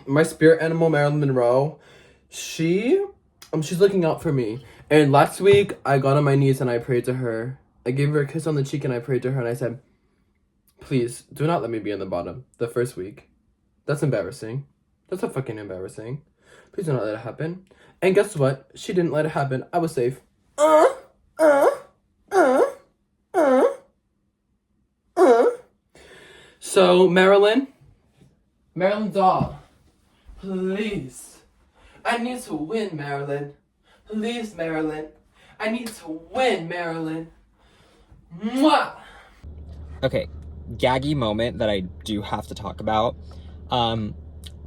My spirit animal, Marilyn Monroe, she's looking out for me. And last week, I got on my knees and I prayed to her. I gave her a kiss on the cheek and I prayed to her and I said, please, do not let me be in the bottom the first week. That's embarrassing. That's so fucking embarrassing. Please do not let it happen. And guess what? She didn't let it happen. I was safe. uh, uh, uh, uh. So, Marilyn doll, please. I need to win, Marilyn. Please, Marilyn. I need to win, Marilyn. Mwah! Okay, gaggy moment that I do have to talk about.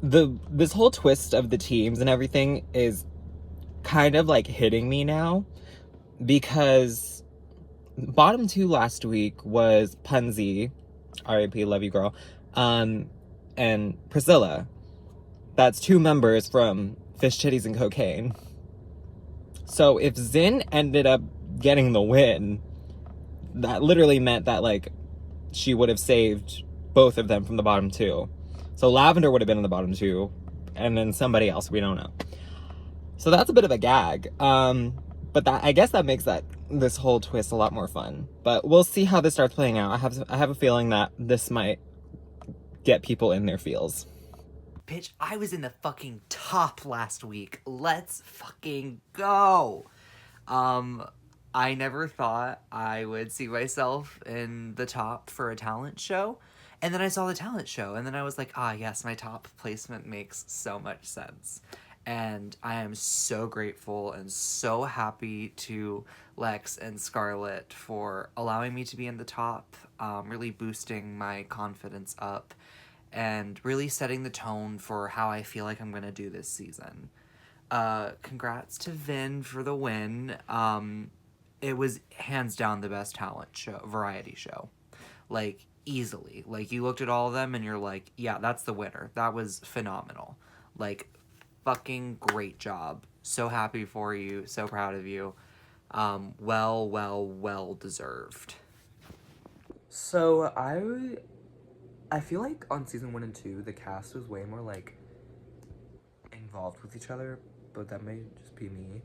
This whole twist of the teams and everything is kind of like hitting me now, because bottom 2 last week was Punzi, R.I.P. love you girl, and Priscilla. That's 2 members from Fish, Titties, and Cocaine. So if Zin ended up getting the win, that literally meant that, like, she would have saved both of them from the bottom 2. So Lavender would have been in the bottom 2, and then somebody else, we don't know. So that's a bit of a gag. But I guess that makes this whole twist a lot more fun. But we'll see how this starts playing out. I have a feeling that this might get people in their feels. Bitch, I was in the fucking top last week. Let's fucking go. I never thought I would see myself in the top for a talent show. And then I saw the talent show, and then I was like, ah, yes, my top placement makes so much sense. And I am so grateful and so happy to Lex and Scarlett for allowing me to be in the top, really boosting my confidence up, and really setting the tone for how I feel like I'm going to do this season. Congrats to Vin for the win. It was hands down the best variety show. Like, easily. Like, you looked at all of them and you're like, yeah, that's the winner. That was phenomenal. Like, fucking great job. So happy for you. So proud of you. Well deserved. So, I feel like on season 1 and 2, the cast was way more, like, involved with each other, but that may just be me.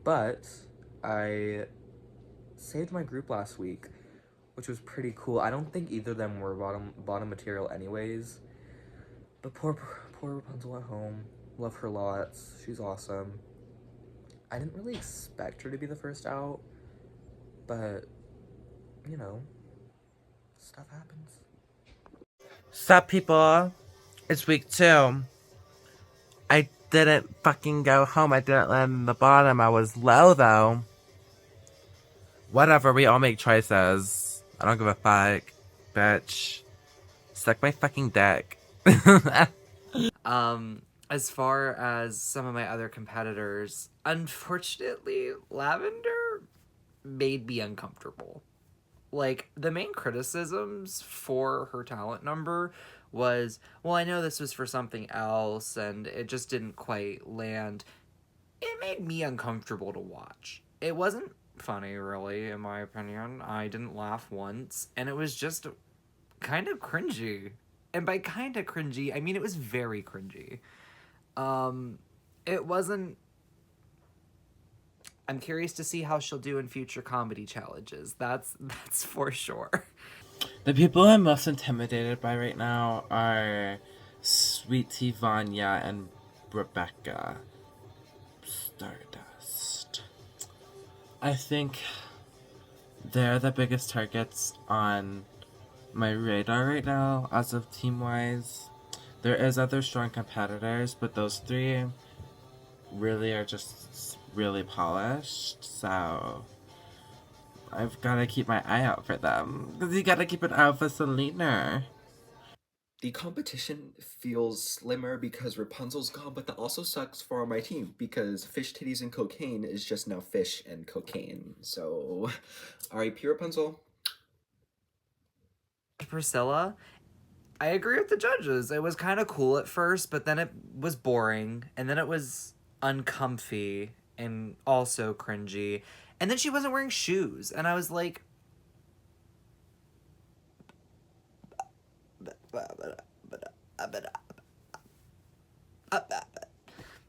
But I saved my group last week, which was pretty cool. I don't think either of them were bottom material anyways. But poor Rapunzel at home. Love her lots. She's awesome. I didn't really expect her to be the first out, but, you know, stuff happens. Sup, people? It's week 2. I didn't fucking go home. I didn't land in the bottom. I was low, though. Whatever, we all make choices. I don't give a fuck, bitch. Suck my fucking dick. As far as some of my other competitors, unfortunately, Lavender made me uncomfortable. Like, the main criticisms for her talent number was, well, I know this was for something else, and it just didn't quite land. It made me uncomfortable to watch. It wasn't funny, really, in my opinion. I didn't laugh once, and it was just kind of cringy. And by kind of cringy, I mean it was very cringy. It wasn't... I'm curious to see how she'll do in future comedy challenges. That's for sure. The people I'm most intimidated by right now are Sweettee, Vanya, and Rebecca. Stardust. I think they're the biggest targets on my radar right now as of team-wise. There is other strong competitors, but those 3 really are just really polished, so I've got to keep my eye out for them. Because you got to keep an eye out for Selena. The competition feels slimmer because Rapunzel's gone, but that also sucks for my team because Fish, Titties, and Cocaine is just now Fish and Cocaine. So, R.I.P. Rapunzel. Priscilla, I agree with the judges. It was kind of cool at first, but then it was boring, and then it was uncomfy and also cringy. And then she wasn't wearing shoes, and I was like,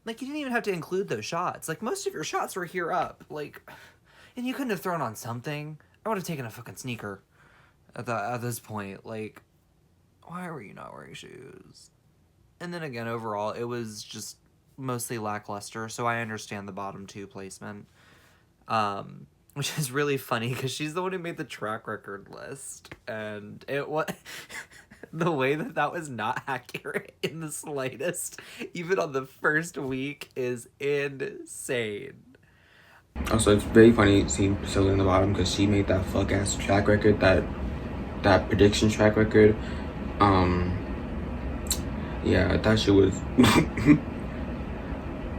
Like, you didn't even have to include those shots. Like, most of your shots were here up. Like, and you couldn't have thrown on something. I would have taken a fucking sneaker at this point. Like, why were you not wearing shoes? And then again, overall, it was just mostly lackluster, so I understand the bottom 2 placement. Which is really funny, because she's the one who made the track record list. And it was... the way that was not accurate in the slightest, even on the first week, is insane. Also, it's very funny seeing Priscilla in the bottom because she made that fuck ass track record, that prediction track record. Yeah, that shit was.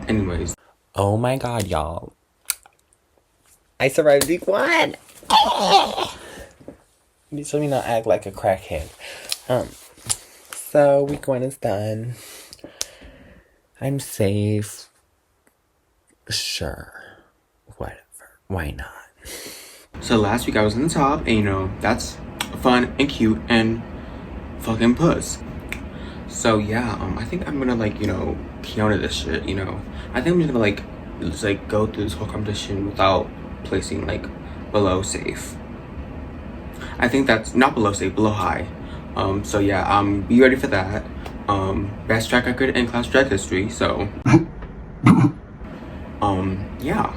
Anyways. Oh my god, y'all. I survived week 1! You told me not act like a crackhead. So week 1 is done. I'm safe. Sure. Whatever. Why not? So last week I was in the top, and you know, that's fun and cute and fucking puss. So yeah, I think I'm gonna like, you know, counter this shit, you know. I think I'm just gonna like, go through this whole competition without placing like below safe. I think that's not below safe, below high. So yeah, be ready for that. Best track record in class drag history, so yeah.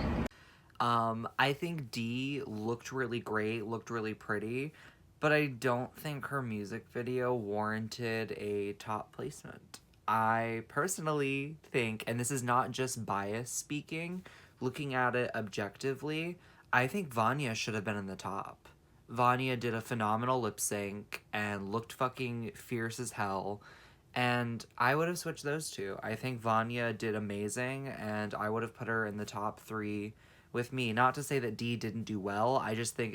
I think D looked really great, looked really pretty, but I don't think her music video warranted a top placement. I personally think, and this is not just bias speaking, looking at it objectively, I think Vanya should have been in the top. Vanya did a phenomenal lip sync and looked fucking fierce as hell, and I would have switched those two. I think Vanya did amazing, and I would have put her in the top 3 with me. Not to say that D didn't do well, I just think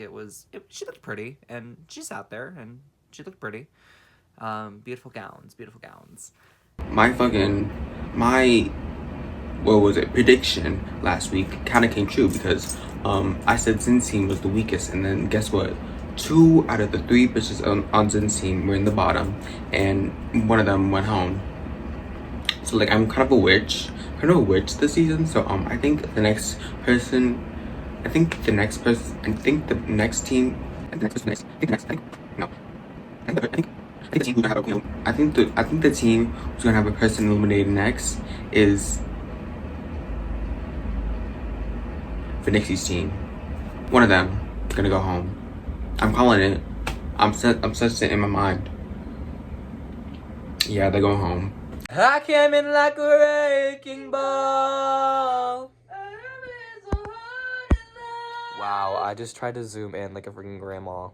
she looked pretty, and she sat there, and she looked pretty. Beautiful gowns, beautiful gowns. My prediction last week kind of came true because I said Zin's team was the weakest, and then guess what? 2 out of the 3 bitches on Zin's team were in the bottom, and one of them went home. So like I'm kind of a witch this season. So I think the next team who's gonna have a person eliminated next is Vinqxe's team. One of them is gonna go home. I'm calling it. I'm such it in my mind. Yeah, they're going home. I came in like a wrecking ball. Wow, I just tried to zoom in like a freaking grandma.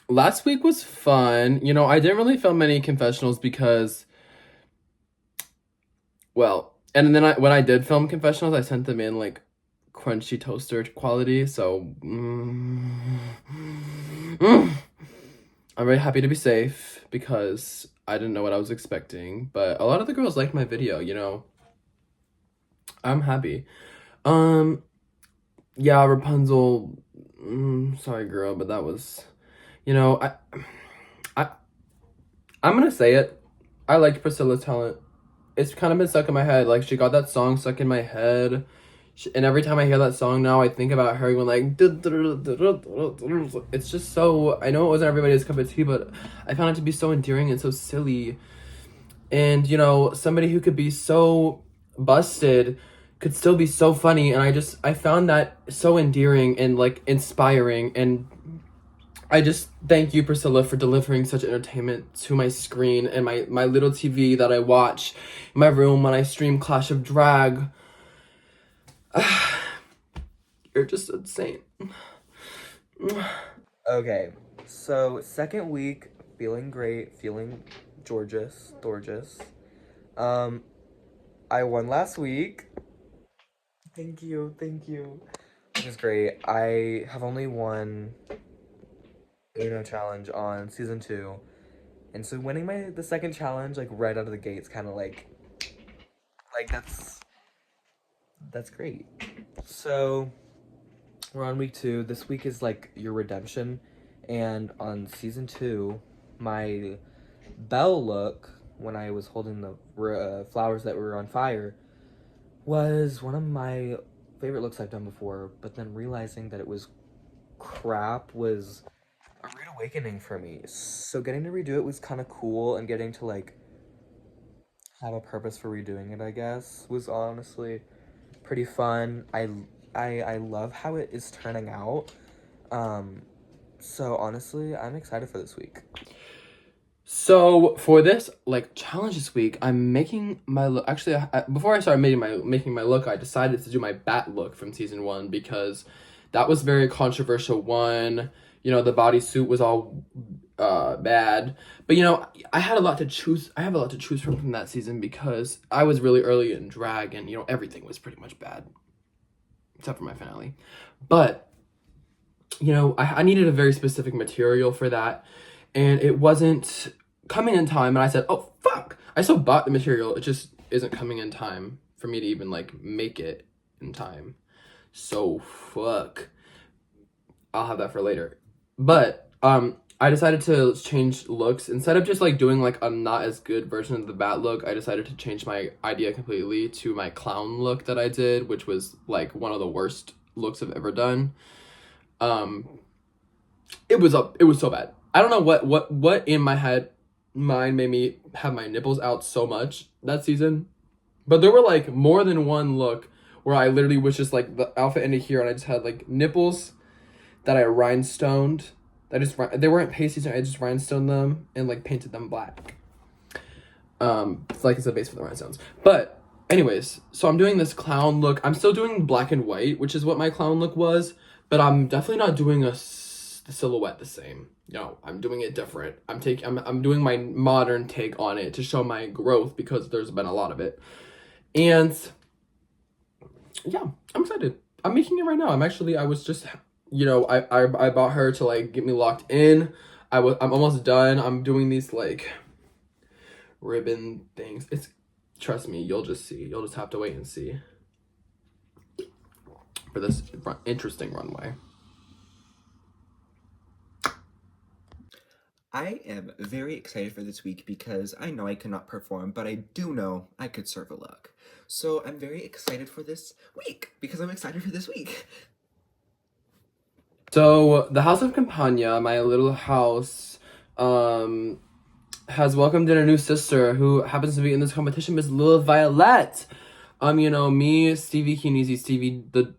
Last week was fun. You know, I didn't really film many confessionals because, well, and then when I did film confessionals, I sent them in like crunchy toaster quality. So, I'm very happy to be safe because I didn't know what I was expecting. But a lot of the girls liked my video, you know. I'm happy. Yeah, Rapunzel. Sorry, girl, but that was, you know, I'm gonna say it. I liked Priscilla's talent. It's kind of been stuck in my head. Like, she got that song stuck in my head. And every time I hear that song now, I think about her going like, it's just so, I know it wasn't everybody's cup of tea, but I found it to be so endearing and so silly. And, you know, somebody who could be so busted could still be so funny. And I found that so endearing and like inspiring. And I just thank you, Priscilla, for delivering such entertainment to my screen and my little TV that I watch in my room when I stream Clash of Drag. You're just insane. Okay, so second week, feeling great, feeling gorgeous. I won last week. Thank you. Which is great. I have only won Uno challenge on season 2, and so winning the second challenge like right out of the gates, kind of like that's great. So we're on week 2. This week is like your redemption, and on season 2, my Belle look, when I was holding the flowers that were on fire, was one of my favorite looks I've done before, but then realizing that it was crap was a rude awakening for me. So getting to redo it was kind of cool, and getting to like have a purpose for redoing it, I guess, was honestly pretty fun. I love how it is turning out. So honestly, I'm excited for this week. So for this like challenge this week, I'm making my look. Actually, before I started making my look, I decided to do my bat look from season 1 because that was very controversial one. You know, the bodysuit was all bad, but you know, I had a lot to choose. I have a lot to choose from that season because I was really early in drag, and you know, everything was pretty much bad except for my finale. But you know, I needed a very specific material for that, and it wasn't coming in time, and I said, oh fuck, I still bought the material, it just isn't coming in time for me to even like make it in time, so fuck, I'll have that for later. But I decided to change looks. Instead of just like doing like a not as good version of the bat look, I decided to change my idea completely to my clown look that I did, which was like one of the worst looks I've ever done. It was so bad. I don't know what in my mind made me have my nipples out so much that season, but there were like more than one look where I literally was just like the outfit ended here and I just had like nipples that I rhinestoned. They weren't pasties, I just rhinestoned them and like painted them black. It's like it's a base for the rhinestones. But anyways, so I'm doing this clown look. I'm still doing black and white, which is what my clown look was, but I'm definitely not doing the silhouette the same. No, I'm doing it different. I'm doing my modern take on it to show my growth because there's been a lot of it. And yeah, I'm excited. I'm making it right now. I was just, you know, I bought her to like get me locked in. I'm almost done. I'm doing these like ribbon things. Trust me, you'll just see. You'll just have to wait and see for this interesting runway. I am very excited for this week because I know I cannot perform, but I do know I could serve a look. So I'm very excited for this week because I'm excited for this week. So the House of Campania, my little house, has welcomed in a new sister who happens to be in this competition, Miss Lilith Violette. You know, me, Stevie Kinesi,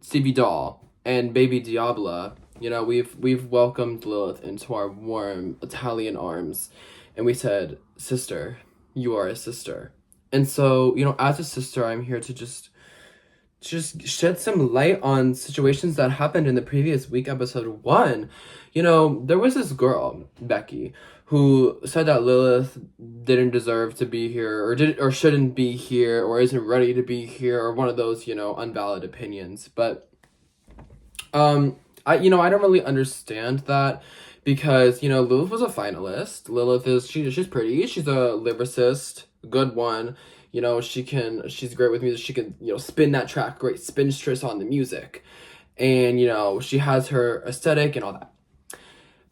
Stevie Doll, and Baby Diabla. You know, we've welcomed Lilith into our warm Italian arms, and we said, sister, you are a sister. And so, you know, as a sister, I'm here to just shed some light on situations that happened in the previous week, episode 1. You know, there was this girl, Becky, who said that Lilith didn't deserve to be here, or shouldn't be here, or isn't ready to be here, or one of those, you know, unvalid opinions. But I don't really understand that because, you know, Lilith was a finalist. Lilith she's pretty. She's a lyricist, good one. You know, she's great with music. She can, you know, spin that track, great spinstress on the music. And, you know, she has her aesthetic and all that.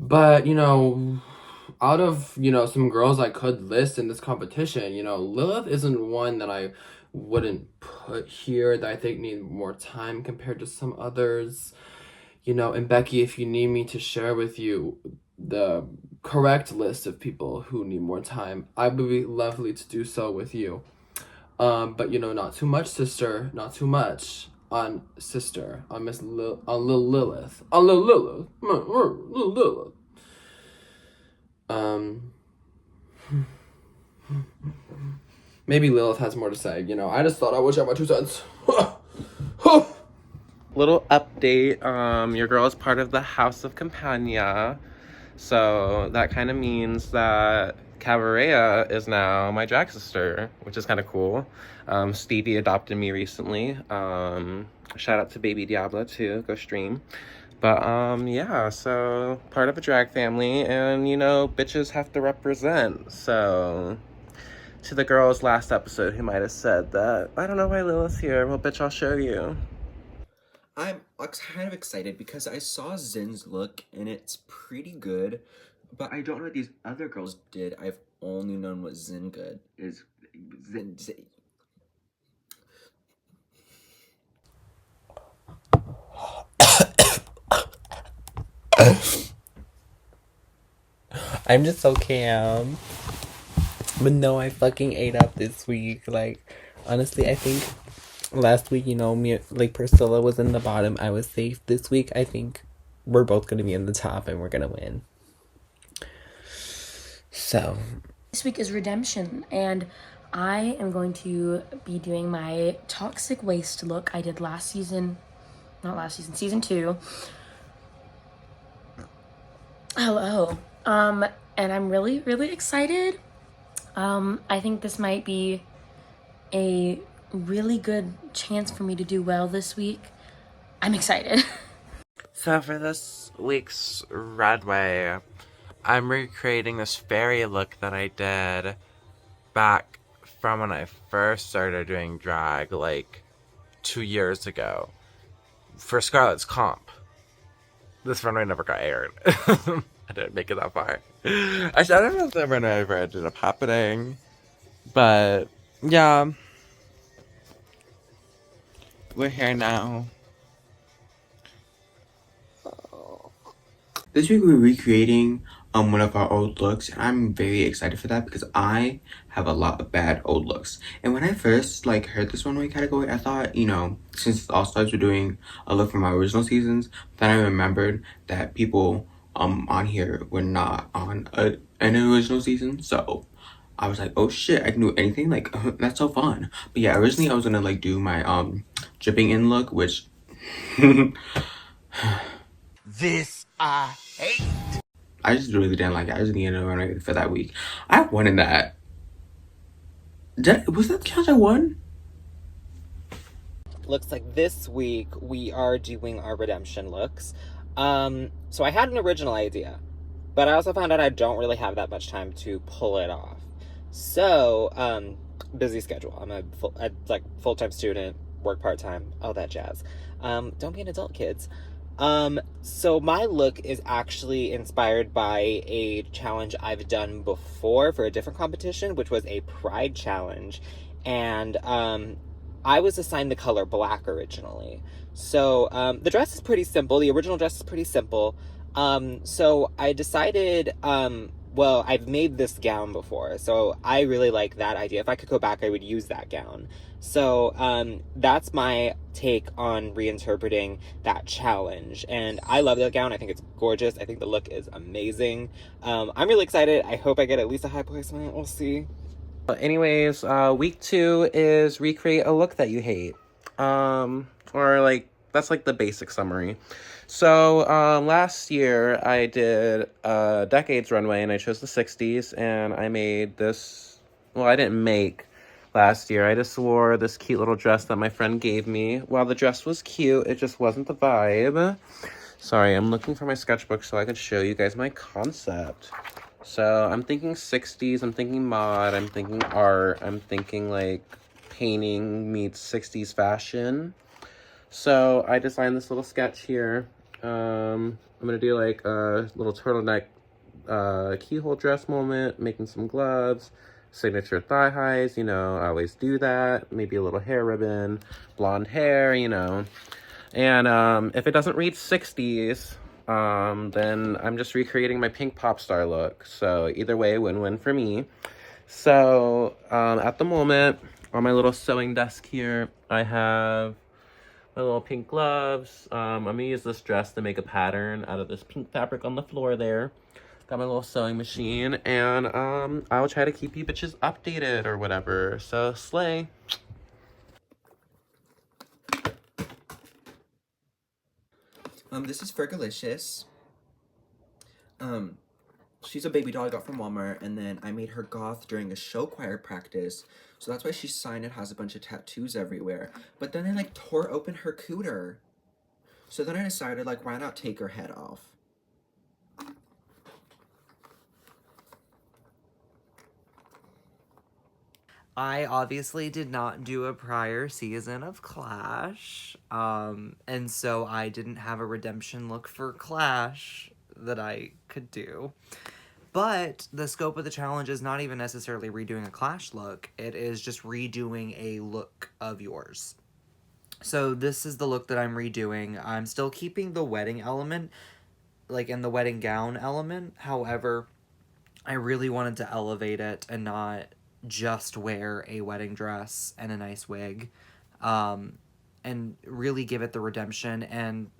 But, you know, out of, you know, some girls I could list in this competition, you know, Lilith isn't one that I wouldn't put here, that I think need more time compared to some others. You know, and Becky, if you need me to share with you the correct list of people who need more time, I would be lovely to do so with you. But you know, not too much, sister. Not too much on sister. On on Lil Lilith. On Lil Lilith. Lil Lilith. Maybe Lilith has more to say. You know, I just thought I would share my 2 cents. Little update, your girl is part of the House of Campania, so that kind of means that Cabaretta is now my drag sister, which is kind of cool. Stevie adopted me recently. Shout out to Baby Diabla too, go stream. But yeah, so part of a drag family, and you know, bitches have to represent. So to the girls last episode who might have said that, I don't know why Lilith's here, well bitch, I'll show you. I'm kind of excited because I saw Zin's look and it's pretty good, but I don't know what these other girls did. I've only known what Zingood is. I'm just so calm. But no, I fucking ate up this week. Like, honestly, I think last week, you know, me, like, Priscilla was in the bottom. I was safe. This week, I think we're both going to be in the top and we're going to win. So. This week is redemption, and I am going to be doing my toxic waste look I did last season. Not last season, season 2. Hello. And I'm really, really excited. I think this might be a really good chance for me to do well this week. I'm excited. So for this week's Runway, I'm recreating this fairy look that I did back from when I first started doing drag, like 2 years ago, for Scarlett's comp. This runway never got aired. I didn't make it that far. Actually, I don't know if the runway ever ended up happening, but yeah, we're here now. This week we're recreating one of our old looks, and I'm very excited for that because I have a lot of bad old looks. And when I first like heard this runway category, I thought, you know, since the All Stars were doing a look from my original seasons, then I remembered that people on here were not on an original season, so I was like, oh shit, I can do anything, like that's so fun. But yeah, originally I was gonna like do my dripping in look, which This I hate. I just really didn't like it. I just needed to run for that week. I won in that. Was that the challenge I won? Looks like this week we are doing our redemption looks. So I had an original idea, but I also found out I don't really have that much time to pull it off. So, busy schedule. I'm a full-time student, work part-time, all that jazz. Don't be an adult, kids. So my look is actually inspired by a challenge I've done before for a different competition, which was a pride challenge. And, I was assigned the color black originally. So, the dress is pretty simple. The original dress is pretty simple. So I decided, well, I've made this gown before, so I really like that idea. If I could go back, I would use that gown. So, that's my take on reinterpreting that challenge. And I love that gown. I think it's gorgeous. I think the look is amazing. I'm really excited. I hope I get at least a high placement. We'll see. Anyways, week 2 is recreate a look that you hate. Or like, that's like the basic summary. So, last year I did a Decades runway and I chose the 60s and I made this, well, I didn't make last year. I just wore this cute little dress that my friend gave me. While the dress was cute, it just wasn't the vibe. Sorry, I'm looking for my sketchbook so I could show you guys my concept. So I'm thinking 60s, I'm thinking mod, I'm thinking art, I'm thinking like painting meets 60s fashion. So I designed this little sketch here. I'm gonna do like a little turtleneck keyhole dress moment, making some gloves, signature thigh highs, you know, I always do that. Maybe a little hair ribbon, blonde hair, you know. And if it doesn't reach 60s, then I'm just recreating my pink pop star look. So either way, win-win for me. So at the moment, on my little sewing desk here, I have my little pink gloves. I'm gonna use this dress to make a pattern out of this pink fabric on the floor there. Got my little sewing machine, and I'll try to keep you bitches updated or whatever. So slay. This is Fergalicious. She's a baby doll I got from Walmart, and then I made her goth during a show choir practice, so that's why she's signed and has a bunch of tattoos everywhere. But then I, like, tore open her cooter. So then I decided, like, why not take her head off? I obviously did not do a prior season of Clash, and so I didn't have a redemption look for Clash that I could do. But the scope of the challenge is not even necessarily redoing a Clash look. It is just redoing a look of yours. So this is the look that I'm redoing. I'm still keeping the wedding element, like in the wedding gown element. However, I really wanted to elevate it and not just wear a wedding dress and a nice wig. And really give it the redemption and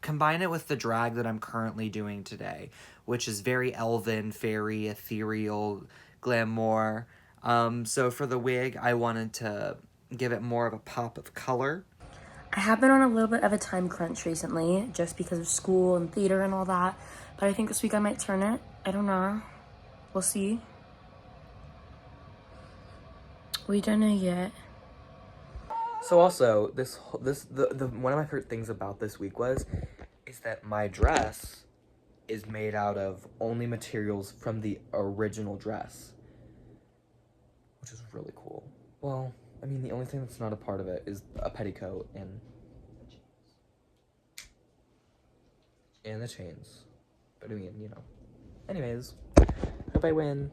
combine it with the drag that I'm currently doing today, which is very elven, fairy, ethereal, glamour. So for the wig, I wanted to give it more of a pop of color. I have been on a little bit of a time crunch recently just because of school and theater and all that, but I think this week I might turn it. I don't know. We'll see. We don't know yet. So also, the one of my favorite things about this week is that my dress is made out of only materials from the original dress, which is really cool. Well, I mean, the only thing that's not a part of it is a petticoat and the chains. But I mean, you know. Anyways, hope I win.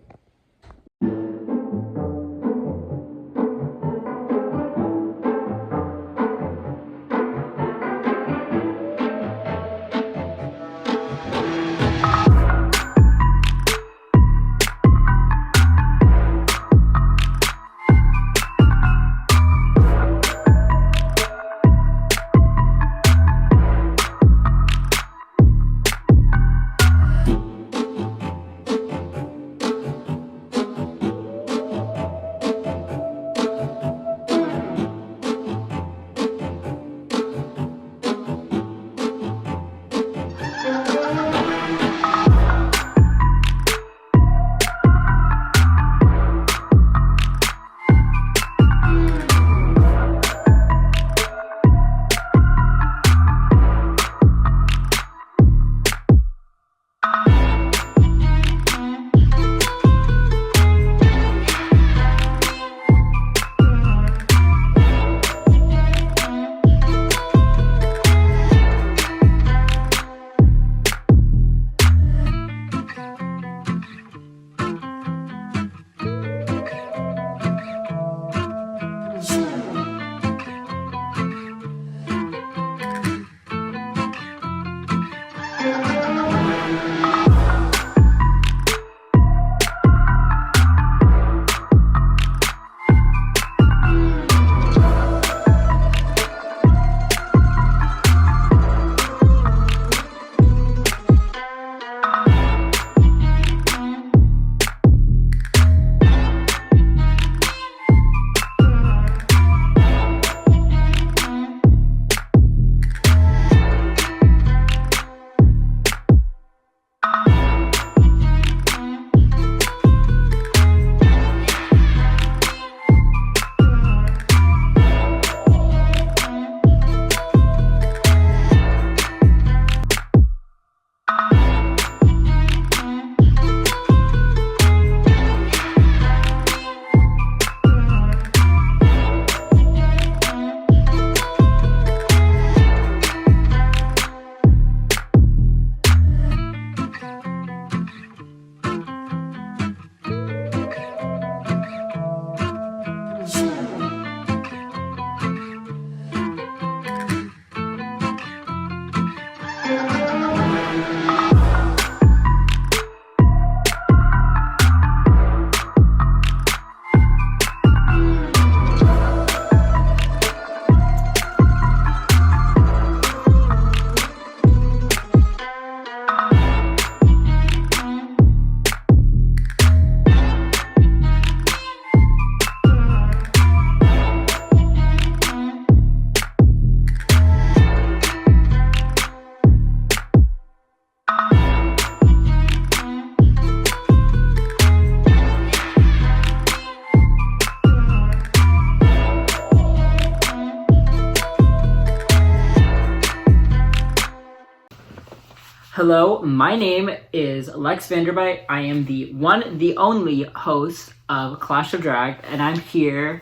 Hello, my name is Lex Vanderbite. I am the one, the only host of Clash of Drag, and I'm here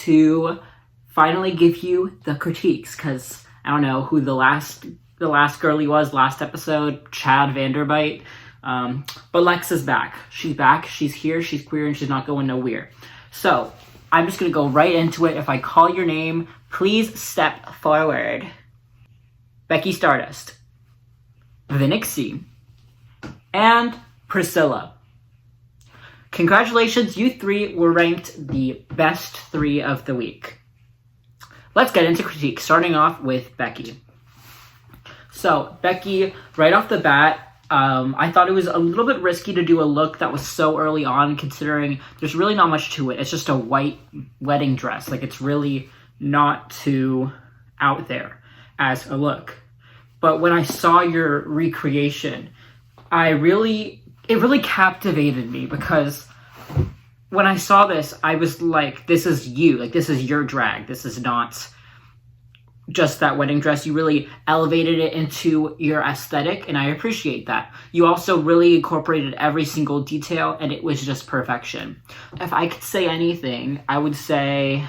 to finally give you the critiques, because I don't know who the last girlie was last episode, Chad Vanderbite. But Lex is back. She's back. She's here. She's queer, and she's not going nowhere. So I'm just going to go right into it. If I call your name, please step forward. Becky Stardust, Vinqxe, and Priscilla. Congratulations, you three were ranked the best 3 of the week. Let's get into critique, starting off with Becky. So, Becky, right off the bat, I thought it was a little bit risky to do a look that was so early on, considering there's really not much to it. It's just a white wedding dress. Like, it's really not too out there as a look. But when I saw your recreation, it really captivated me, because when I saw this, I was like, this is you. Like, this is your drag. This is not just that wedding dress. You really elevated it into your aesthetic, and I appreciate that. You also really incorporated every single detail, and it was just perfection. If I could say anything, I would say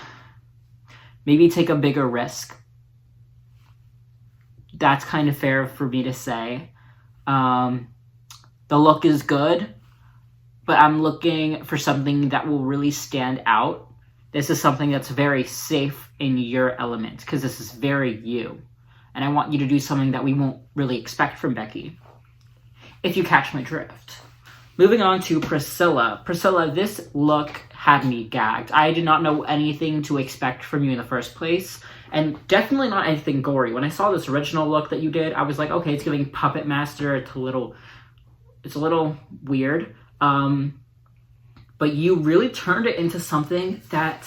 maybe take a bigger risk. That's kind of fair for me to say. The look is good, but I'm looking for something that will really stand out. This is something that's very safe in your element, because this is very you. And I want you to do something that we won't really expect from Becky, if you catch my drift. Moving on to Priscilla. Priscilla, this look had me gagged. I did not know anything to expect from you in the first place, and definitely not anything gory. When I saw this original look that you did, I was like, okay, it's giving Puppet Master. It's a little weird. But you really turned it into something that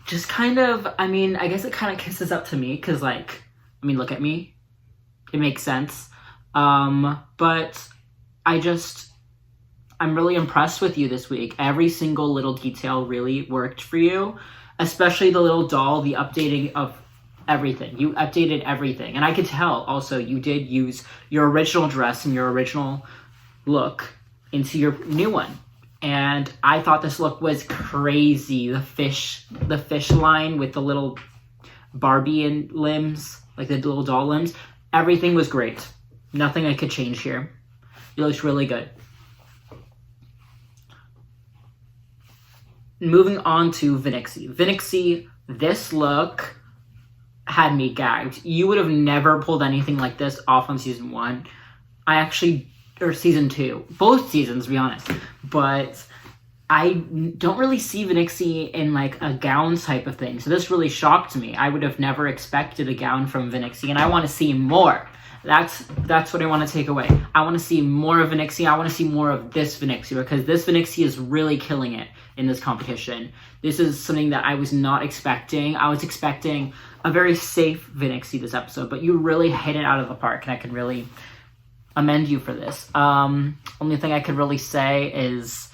just kind of, I guess it kind of kisses up to me, because, look at me. It makes sense. But I'm really impressed with you this week. Every single little detail really worked for you, especially the little doll, the updating of everything. You updated everything. And I could tell also you did use your original dress and your original look into your new one. And I thought this look was crazy. The fish line with the little Barbie and limbs, like the little doll limbs. Everything was great. Nothing I could change here. It looks really good. Moving on to Vinqxe. Vinqxe, this look had me gagged. You would have never pulled anything like this off on season 1. Or season 2. Both seasons, to be honest. But I don't really see Vinqxe in a gown type of thing. So this really shocked me. I would have never expected a gown from Vinqxe, and I want to see more. That's what I want to take away. I want to see more of Vinqxe. I want to see more of this Vinqxe, because this Vinqxe is really killing it in this competition. This is something that I was not expecting. I was expecting a very safe Vinqxe this episode, but you really hit it out of the park, and I can really amend you for this. Only thing I could really say is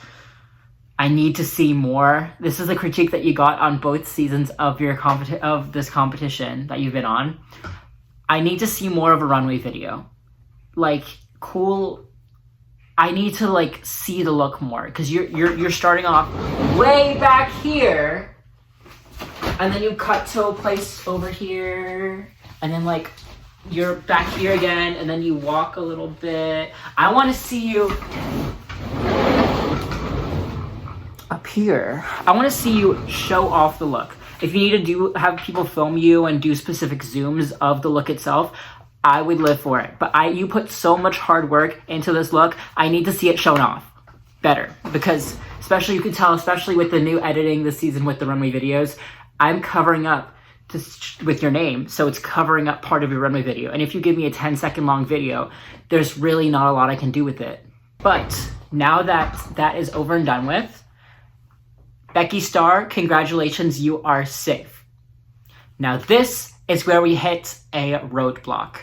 I need to see more. This is a critique that you got on both seasons of this competition that you've been on. I need to see more of a runway video. Cool. I need to see the look more, because you're starting off way back here, and then you cut to a place over here, and then you're back here again, and then you walk a little bit. I want to see you up here. I want to see you show off the look. If you need to have people film you and do specific zooms of the look itself, I would live for it. But you put so much hard work into this look. I need to see it shown off better, because especially you can tell, especially with the new editing this season with the runway videos, I'm covering up with your name, so it's covering up part of your runway video. And if you give me a 10-second long video, there's really not a lot I can do with it. But now that is over and done with, Becky Star, congratulations, you are safe. Now this is where we hit a roadblock.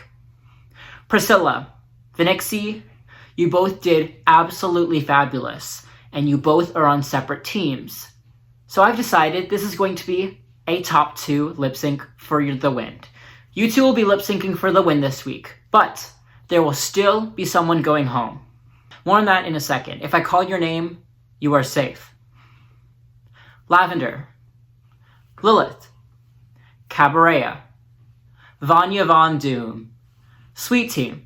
Priscilla, Vinqxe, you both did absolutely fabulous, and you both are on separate teams. So I've decided this is going to be a top 2 lip sync for the win. You two will be lip syncing for the win this week, but there will still be someone going home. More on that in a second. If I call your name, you are safe. Lavender, Lilith, Cabaretta, Vanya Von Doon, Sweettee,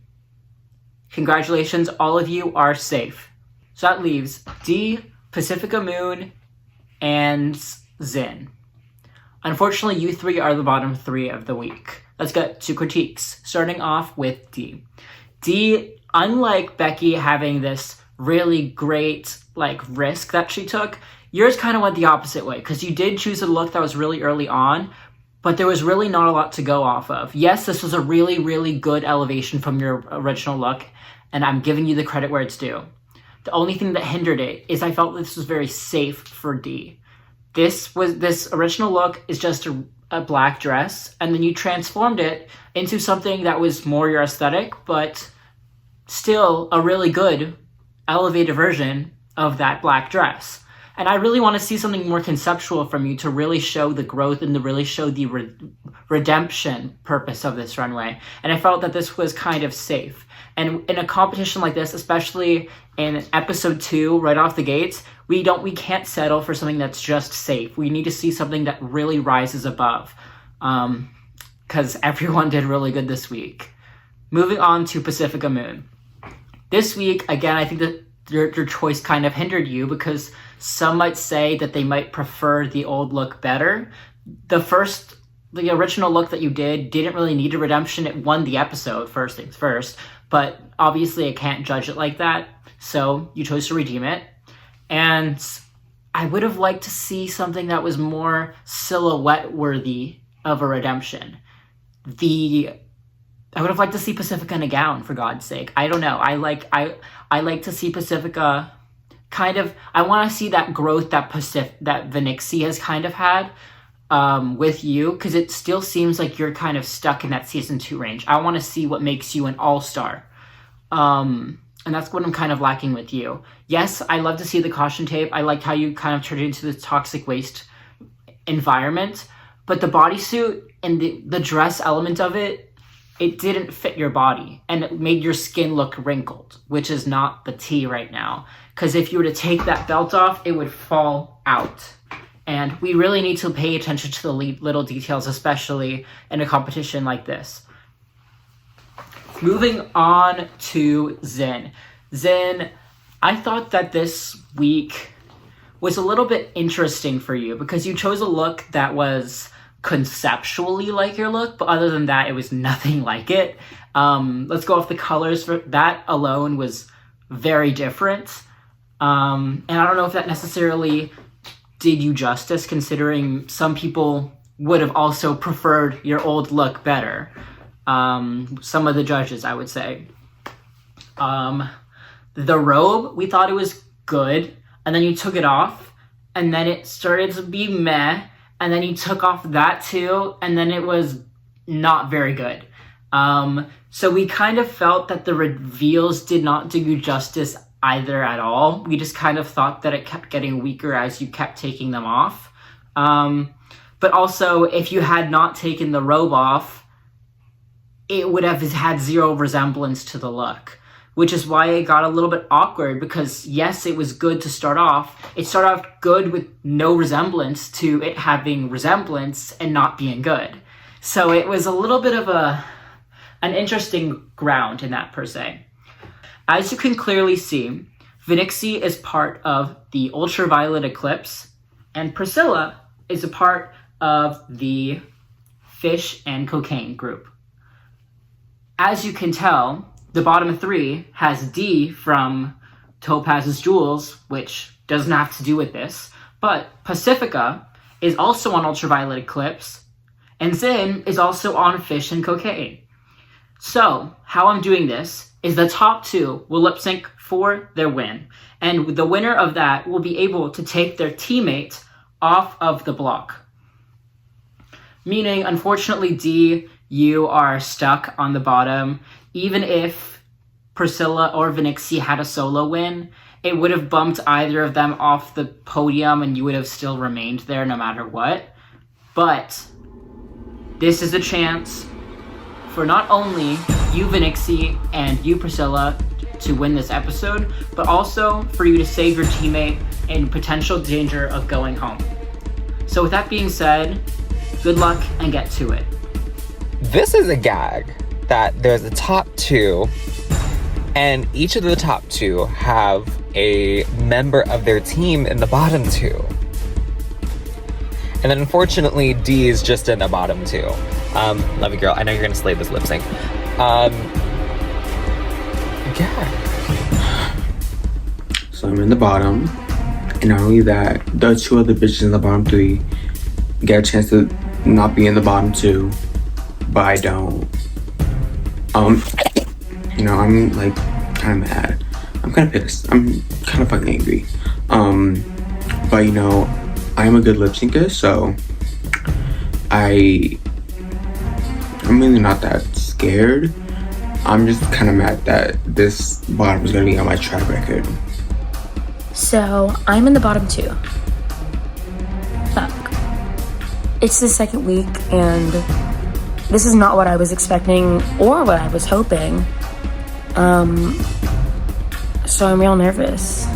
Congratulations, all of you are safe. So that leaves D, Pacifica Moon, and Zin. Unfortunately, you three are the bottom 3 of the week. Let's get to critiques, starting off with D. D, unlike Becky having this really great risk that she took, yours kind of went the opposite way, because you did choose a look that was really early on, but there was really not a lot to go off of. Yes, this was a really, really good elevation from your original look, and I'm giving you the credit where it's due. The only thing that hindered it is I felt this was very safe for D. This original look is just a black dress, and then you transformed it into something that was more your aesthetic, but still a really good elevated version of that black dress. And I really want to see something more conceptual from you to really show the growth and to really show the redemption purpose of this runway. And I felt that this was kind of safe. And in a competition like this, especially in episode 2, right off the gates, we can't settle for something that's just safe. We need to see something that really rises above. Because everyone did really good this week. Moving on to Pacifica Moon. This week, again, I think that your choice kind of hindered you because some might say that they might prefer the old look better. The original look that you didn't really need a redemption. It won the episode, first things first, but obviously I can't judge it like that. So you chose to redeem it. And I would have liked to see something that was more silhouette worthy of a redemption. I would have liked to see Pacifica in a gown, for God's sake. I don't know. I like to see Pacifica kind of. I want to see that growth that Vinqxe has kind of had with you, because it still seems like you're kind of stuck in that season 2 range. I want to see what makes you an all-star, and that's what I'm kind of lacking with you. Yes, I love to see the caution tape. I liked how you kind of turned it into the toxic waste environment, but the bodysuit and the dress element of it didn't fit your body, and it made your skin look wrinkled, which is not the tea right now. Because if you were to take that belt off, it would fall out. And we really need to pay attention to the little details, especially in a competition like this. Moving on to Zin. Zin, I thought that this week was a little bit interesting for you because you chose a look that was conceptually like your look, but other than that, it was nothing like it. Let's go off the colors. For that alone was very different. And I don't know if that necessarily did you justice, considering some people would have also preferred your old look better. Some of the judges, I would say. The robe, we thought it was good, and then you took it off, and then it started to be meh, and then you took off that too, and then it was not very good. So we kind of felt that the reveals did not do you justice either at all. We just kind of thought that it kept getting weaker as you kept taking them off. But also, if you had not taken the robe off, it would have had zero resemblance to the look. Which is why it got a little bit awkward, because yes, it was good to start off. It started off good with no resemblance to it having resemblance and not being good. So it was a little bit of an interesting ground in that per se. As you can clearly see, Vinqxe is part of the ultraviolet eclipse, and Priscilla is a part of the fish and cocaine group. As you can tell, the bottom 3 has D from Topaz's Jewels, which doesn't have to do with this, but Pacifica is also on Ultraviolet Eclipse, and Zin is also on Fish and Cocaine. So, how I'm doing this is the top 2 will lip sync for their win, and the winner of that will be able to take their teammate off of the block. Meaning, unfortunately, D, you are stuck on the bottom. Even if Priscilla or Vinqxe had a solo win, it would have bumped either of them off the podium and you would have still remained there no matter what. But this is a chance for not only you, Vinqxe, and you, Priscilla, to win this episode, but also for you to save your teammate in potential danger of going home. So with that being said, good luck and get to it. This is a gag that there's a top 2 And each of the top 2 have a member of their team in the bottom 2. And then unfortunately, D is just in the bottom 2. Love you, girl. I know you're gonna slay this lip sync. Yeah. So I'm in the bottom. And not only that, the 2 other bitches in the bottom 3 get a chance to not be in the bottom 2. But I don't. You know, I'm like kind of mad. I'm kind of pissed. I'm kind of fucking angry. But you know, I'm a good lip syncer, so I'm really not that scared. I'm just kind of mad that this bottom is gonna be on my track record. So I'm in the bottom 2. Fuck. It's the 2nd week, and this is not what I was expecting or what I was hoping. So I'm real nervous.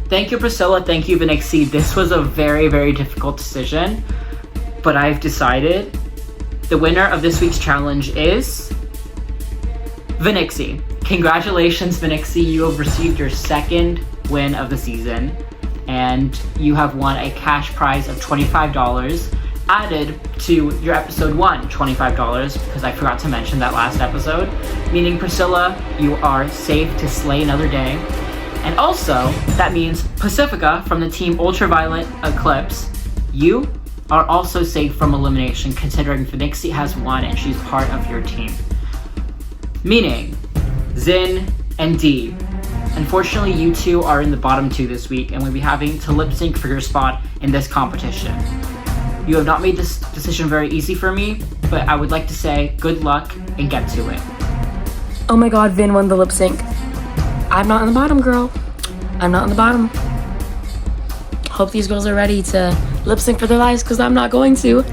Thank you, Priscilla. Thank you, Vinqxe. This was a very, very difficult decision, but I've decided the winner of this week's challenge is Vinqxe. Congratulations, Vinqxe. You have received your 2nd win of the season, and you have won a cash prize of $25 added to your episode 1, $25, because I forgot to mention that last episode, meaning Priscilla, you are safe to slay another day. And also, that means Pacifica from the team Ultraviolet Eclipse, you are also safe from elimination considering Vinqxe has won and she's part of your team. Meaning, Zin and D. Unfortunately, you 2 are in the bottom 2 this week and will be having to lip sync for your spot in this competition. You have not made this decision very easy for me, but I would like to say good luck and get to it. Oh my god, Vin won the lip sync. I'm not in the bottom, girl. I'm not in the bottom. Hope these girls are ready to lip sync for their lives, because I'm not going to.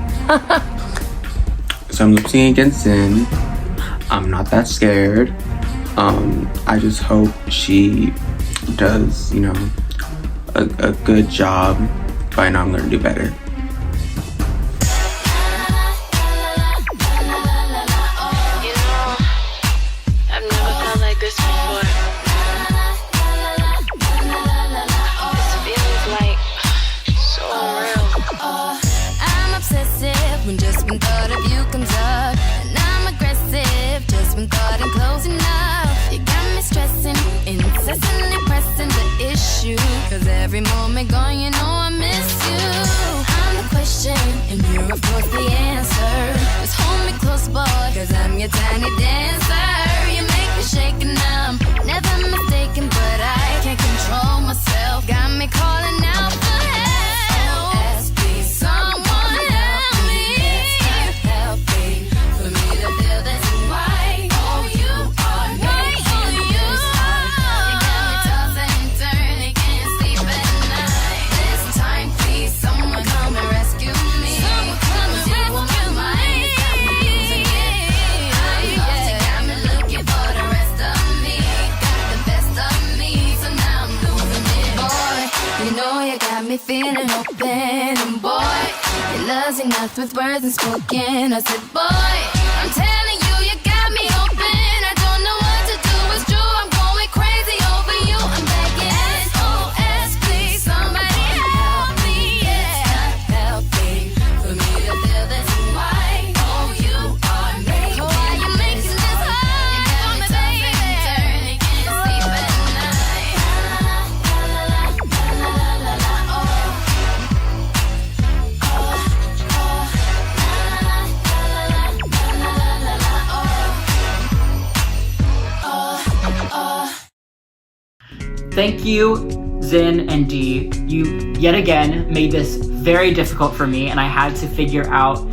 So I'm lip syncing against Zin. I'm not that scared. I just hope she does, you know, a good job. But I know I'm gonna do better. Cause every moment gone, you know I miss you. and open. And boy, your love's enough with words unspoken. I said, boy, I'm telling you, you got me open. I don't know what to do, it's true, I'm going crazy over you. I'm begging, SOS, please, somebody help me. Yeah, it's not helping for me to feel this way. Oh, you are making, oh, why you making this hard for me, baby? Turning, can't sleep at night. La la la la la la la la. Thank you, Zin and Dee. You yet again made this very difficult for me, and I had to figure out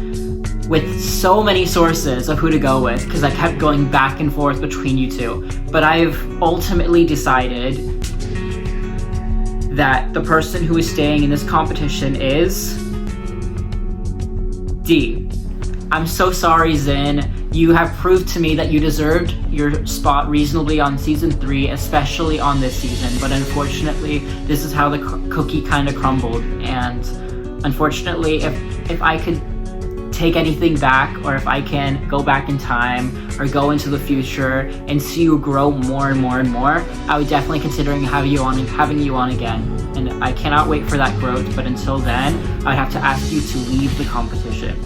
with so many sources of who to go with because I kept going back and forth between you two. But I've ultimately decided that the person who is staying in this competition is Dee. I'm so sorry, Zin. You have proved to me that you deserved your spot reasonably on season 3, especially on this season, but unfortunately, this is how the cookie kind of crumbled, and unfortunately, if I could take anything back, or if I can go back in time, or go into the future, and see you grow more and more and more, I would definitely consider having you on again, and I cannot wait for that growth, but until then, I'd have to ask you to leave the competition.